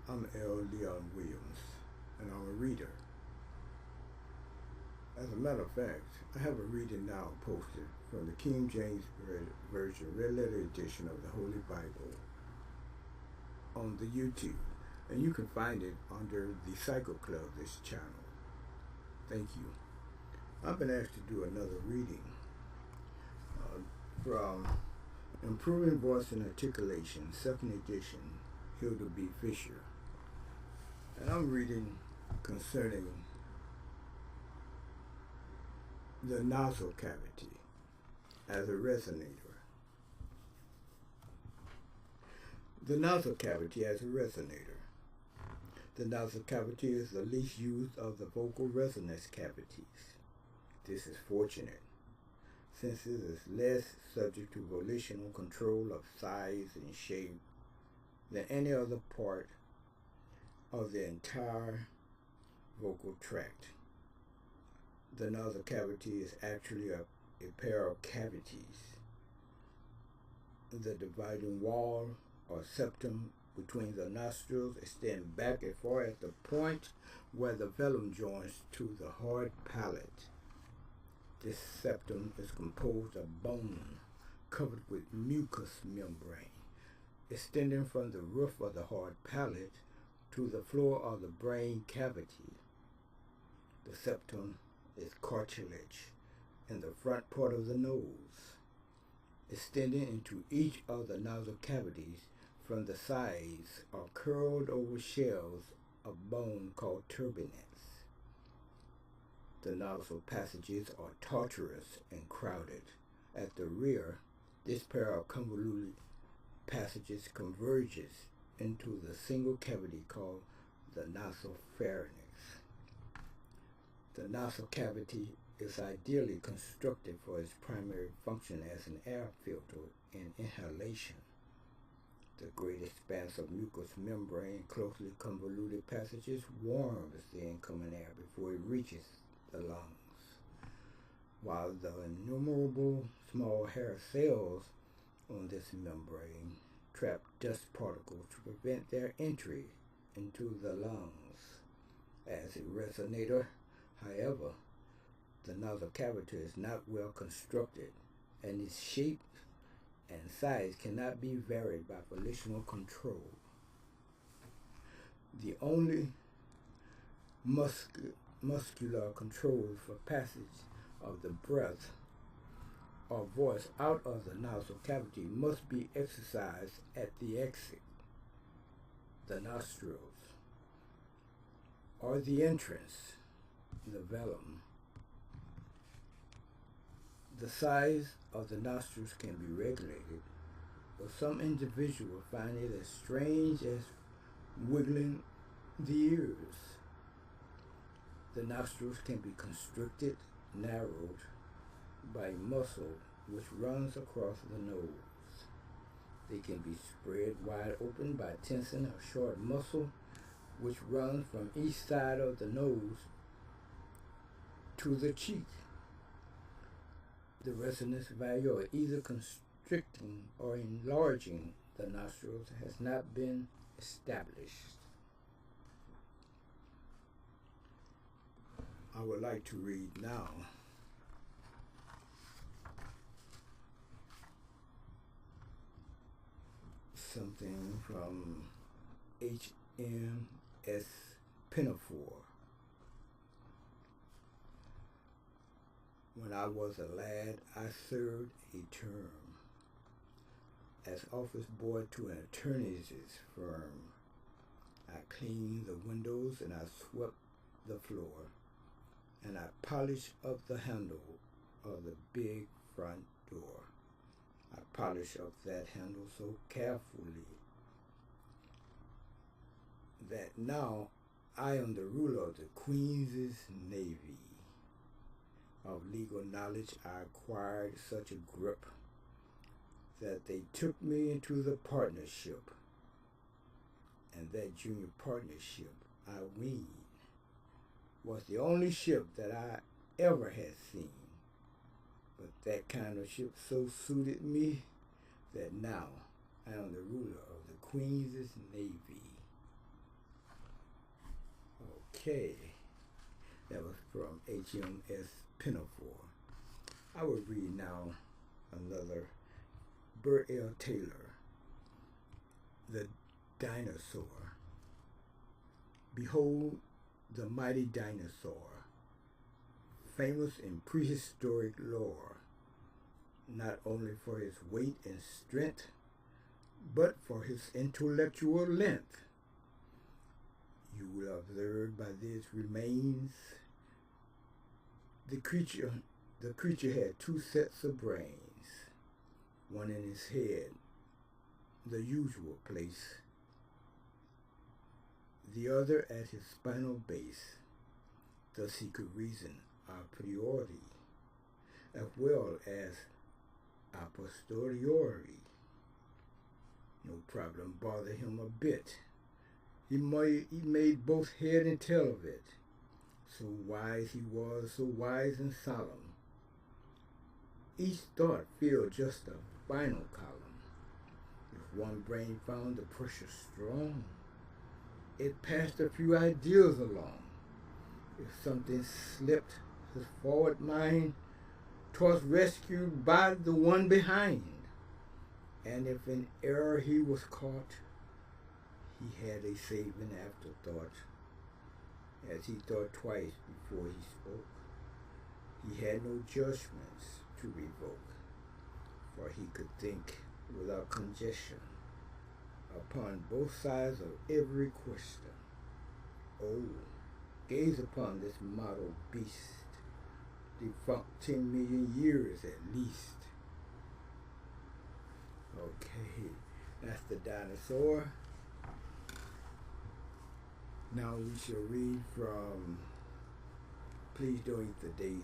I'm L. Leon Williams, and I'm a reader. As a matter of fact, I have a reading now posted from the King James Version Red Letter Edition of the Holy Bible on the YouTube, and you can find it under the Cycle Club, this channel. Thank you. I've been asked to do another reading from Improving Voice and Articulation, 2nd edition, Hilda B. Fisher. And I'm reading concerning the nostril cavity as a resonator. The nostril cavity as a resonator. The nostril cavity is the least used of the vocal resonance cavities. This is fortunate, since it is less subject to volitional control of size and shape than any other part of the entire vocal tract. The nostril cavity is actually a pair of cavities. The dividing wall or septum between the nostrils extends back as far as the point where the velum joins to the hard palate. This septum is composed of bone covered with mucous membrane, extending from the roof of the hard palate to the floor of the brain cavity. The septum is cartilage in the front part of the nose, extending into each of the nostril cavities from the sides are curled over shells of bone called turbinates. The nostril passages are tortuous and crowded. At the rear, this pair of convoluted passages converges into the single cavity called the nasopharynx. The nostril cavity is ideally constructed for its primary function as an air filter in inhalation. The great expanse of mucous membrane closely convoluted passages warms the incoming air before it reaches the lungs, while the innumerable small hair cells on this membrane trap dust particles to prevent their entry into the lungs. As a resonator, however, the nostril cavity is not well constructed, and its shape and size cannot be varied by volitional control. The only muscular controls for passage of the breath or voice out of the nostril cavity must be exercised at the exit, the nostrils, or the entrance, the velum. The size of the nostrils can be regulated, but some individuals find it as strange as wiggling the ears. The nostrils can be constricted, narrowed by a muscle which runs across the nose. They can be spread wide open by tensing a short muscle which runs from each side of the nose to the cheek. The resonance value of either constricting or enlarging the nostrils has not been established. I would like to read now something from H.M.S. Pinafore. When I was a lad, I served a term as office boy to an attorney's firm. I cleaned the windows and I swept the floor, and I polished up the handle of the big front door. I polished up that handle so carefully that now I am the ruler of the Queen's Navy. Of legal knowledge, I acquired such a grip that they took me into the partnership, and that junior partnership, I ween, was the only ship that I ever had seen. But that kind of ship so suited me that now I am the ruler of the Queen's Navy. Okay, that was from HMS Pinafore. I will read now another Burt L. Taylor, The Dinosaur. Behold the mighty dinosaur, famous in prehistoric lore, not only for his weight and strength, but for his intellectual length. You will observe by these remains the creature had two sets of brains, one in his head, the usual place, the other at his spinal base. Thus he could reason a priori as well as a posteriori. No problem bothered him a bit. He made both head and tail of it. So wise he was, so wise and solemn. Each thought filled just a spinal column. If one brain found the pressure strong, it passed a few ideas along. If something slipped his forward mind, 'twas rescued by the one behind. And if in error he was caught, he had a saving afterthought. As he thought twice before he spoke, he had no judgments to revoke, for he could think without congestion upon both sides of every question. Oh, gaze upon this model beast, defunct 10 million years at least. Okay, that's the dinosaur. Now we shall read from Please Don't Eat the Daisies.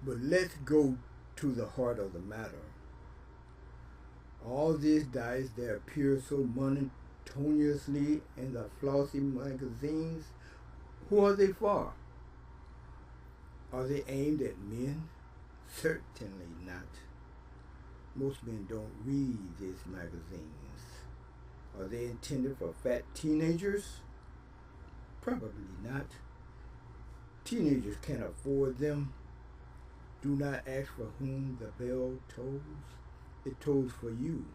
But let's go to the heart of the matter. All these dice that appear so monotonously in the flossy magazines, who are they for? Are they aimed at men? Certainly not. Most men don't read these magazines. Are they intended for fat teenagers? Probably not. Teenagers can't afford them. Do not ask for whom the bell tolls. It tolls for you,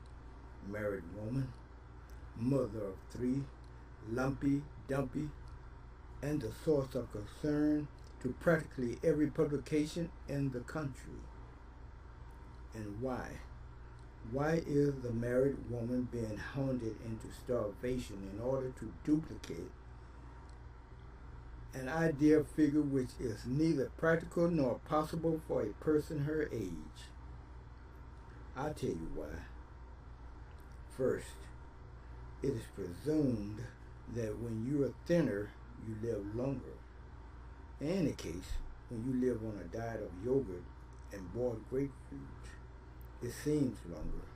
married woman, mother of 3, lumpy, dumpy, and the source of concern to practically every publication in the country. And why? Why is the married woman being hounded into starvation in order to duplicate an ideal figure which is neither practical nor possible for a person her age? I'll tell you why. First, it is presumed that when you are thinner, you live longer. In any case, when you live on a diet of yogurt and boiled grapefruit, it seems longer.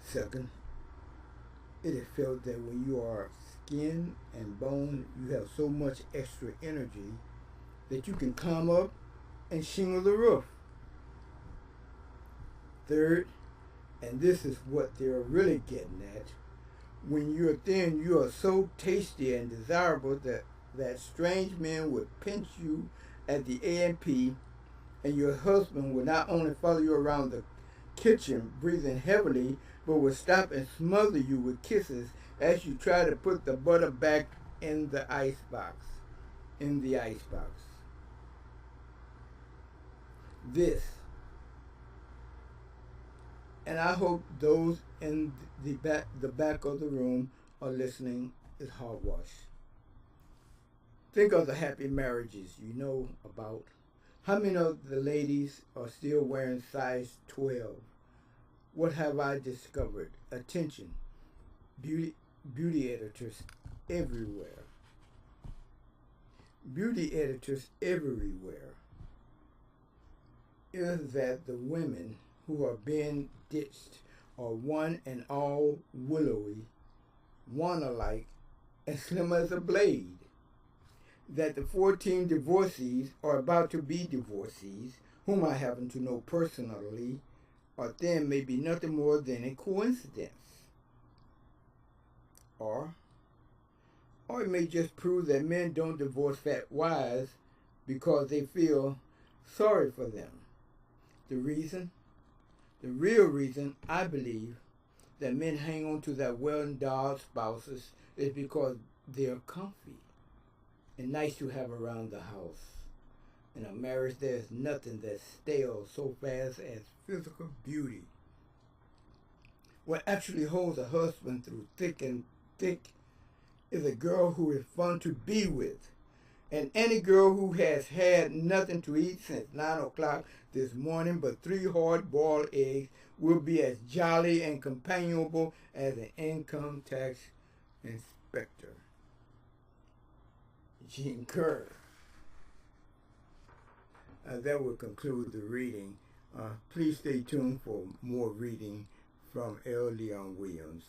Second, it is felt that when you are skin and bone, you have so much extra energy that you can climb up and shingle the roof. Third, and this is what they're really getting at, when you're thin, you are so tasty and desirable that strange men would pinch you at the A&P, and your husband would not only follow you around the kitchen breathing heavily, but would stop and smother you with kisses as you try to put the butter back in the icebox. This, and I hope those in the back of the room are listening, is hogwash. Think of the happy marriages you know about. How many of the ladies are still wearing size 12? What have I discovered? Attention, beauty editors everywhere. Beauty editors everywhere. Is that the women who are being ditched are one and all willowy, one-alike, and slim as a blade. That the 14 divorcees are about to be divorcees, whom I happen to know personally, or then may be nothing more than a coincidence. are. Or it may just prove that men don't divorce fat wives because they feel sorry for them. The real reason, I believe, that men hang on to their well-endowed spouses is because they're comfy and nice to have around the house. In a marriage, there's nothing that stales so fast as physical beauty. What actually holds a husband through thick and thick is a girl who is fun to be with. And any girl who has had nothing to eat since 9 o'clock this morning but 3 hard-boiled eggs will be as jolly and companionable as an income tax inspector. Jean Kerr. That will conclude the reading. Please stay tuned for more reading from L. Leon Williams.